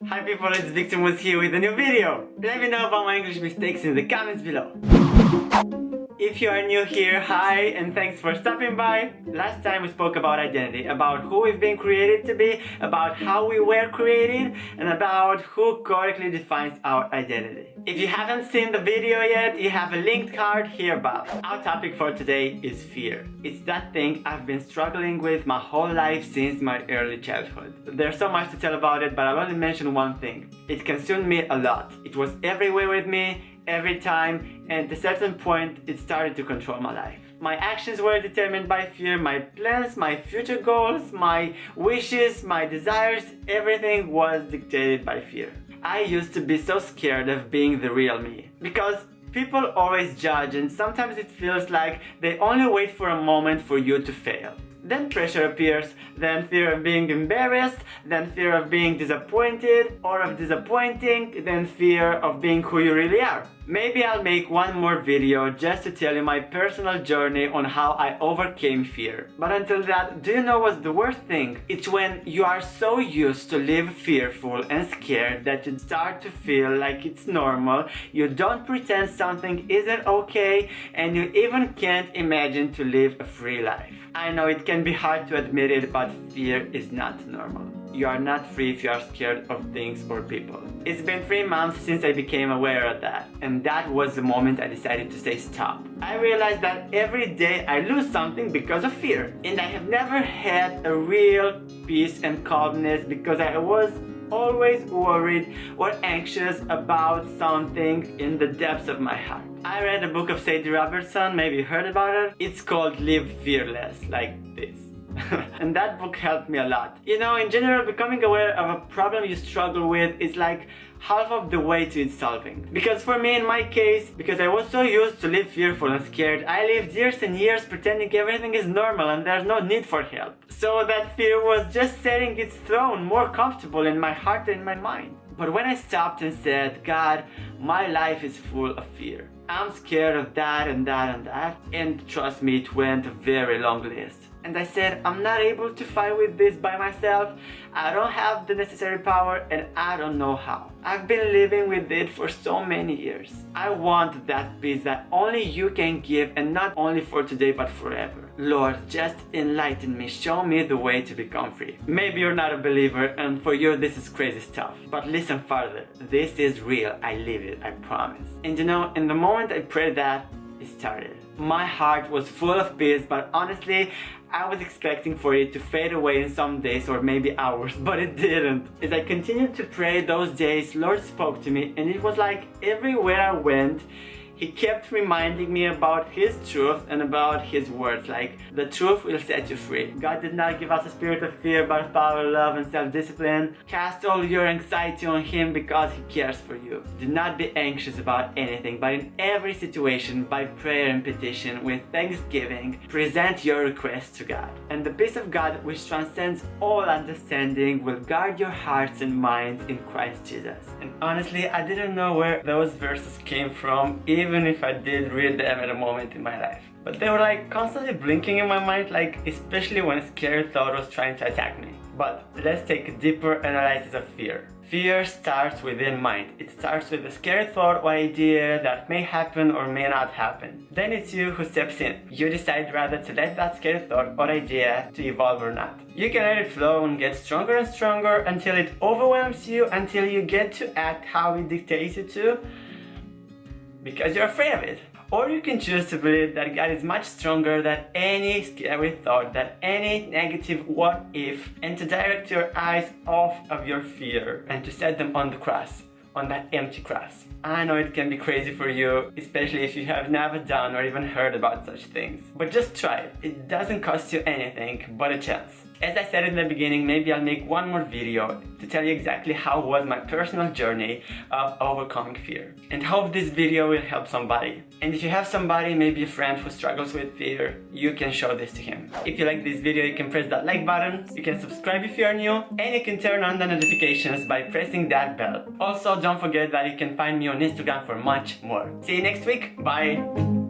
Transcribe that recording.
Hi people, it's Victimus here with a new video. Let me know about my English mistakes in the comments below. If you are new here, hi and thanks for stopping by. Last time we spoke about identity, about who we've been created to be, about how we were created, and about who correctly defines our identity. If you haven't seen the video yet, you have a linked card here above. Our topic for today is fear. It's that thing I've been struggling with my whole life since my early childhood. There's so much to tell about it, but I'll only mention one thing. It consumed me a lot. It was everywhere with me, every time, and at a certain point it started to control my life. My actions were determined by fear, my plans, my future goals, my wishes, my desires, everything was dictated by fear. I used to be so scared of being the real me, because people always judge and sometimes it feels like they only wait for a moment for you to fail. Then pressure appears, then fear of being embarrassed, then fear of being disappointed or of disappointing, then fear of being who you really are. Maybe I'll make one more video just to tell you my personal journey on how I overcame fear. But until that, do you know what's the worst thing? It's when you are so used to live fearful and scared that you start to feel like it's normal, you don't pretend something isn't okay, and you even can't imagine to live a free life. I know it can be hard to admit it, but fear is not normal. You are not free if you are scared of things or people. It's been 3 months since I became aware of that, and that was the moment I decided to say stop. I realized that every day I lose something because of fear, and I have never had a real peace and calmness because I was always worried or anxious about something in the depths of my heart. I read a book of Sadie Robertson, maybe you heard about it. It's called Live Fearless, like this. And that book helped me a lot. You know, in general, becoming aware of a problem you struggle with is like half of the way to its solving. Because for me, in my case, because I was so used to live fearful and scared, I lived years and years pretending everything is normal and there's no need for help. So that fear was just setting its throne more comfortable in my heart and my mind. But when I stopped and said, God, my life is full of fear. I'm scared of that and that and that. And trust me, it went a very long list. And I said, I'm not able to fight with this by myself. I don't have the necessary power and I don't know how. I've been living with it for so many years. I want that peace that only you can give, and not only for today but forever. Lord, just enlighten me, show me the way to become free. Maybe you're not a believer and for you this is crazy stuff. But listen further, this is real, I live it, I promise. And you know, in the moment I prayed that, it started. My heart was full of peace, but honestly, I was expecting for it to fade away in some days or maybe hours, but it didn't. As I continued to pray those days, Lord spoke to me, and it was like everywhere I went, He kept reminding me about His truth and about His words, like, the truth will set you free. God did not give us a spirit of fear, but of power, love, and self-discipline. Cast all your anxiety on Him because He cares for you. Do not be anxious about anything, but in every situation, by prayer and petition, with thanksgiving, present your requests to God. And the peace of God, which transcends all understanding, will guard your hearts and minds in Christ Jesus. And honestly, I didn't know where those verses came from, even if I did read them at a moment in my life. But they were like constantly blinking in my mind, like especially when a scary thought was trying to attack me. But let's take a deeper analysis of fear. Fear starts within mind. It starts with a scary thought or idea that may happen or may not happen. Then it's you who steps in. You decide rather to let that scary thought or idea to evolve or not. You can let it flow and get stronger and stronger until it overwhelms you, until you get to act how it dictates you to, because you're afraid of it. Or you can choose to believe that God is much stronger than any scary thought, than any negative what if, and to direct your eyes off of your fear and to set them on the cross, on that empty cross. I know it can be crazy for you, especially if you have never done or even heard about such things. But just try it. It doesn't cost you anything but a chance. As I said in the beginning, maybe I'll make one more video to tell you exactly how was my personal journey of overcoming fear. And hope this video will help somebody. And if you have somebody, maybe a friend who struggles with fear, you can show this to him. If you like this video, you can press that like button, you can subscribe if you are new, and you can turn on the notifications by pressing that bell. Also, don't forget that you can find me on Instagram for much more. See you next week, bye!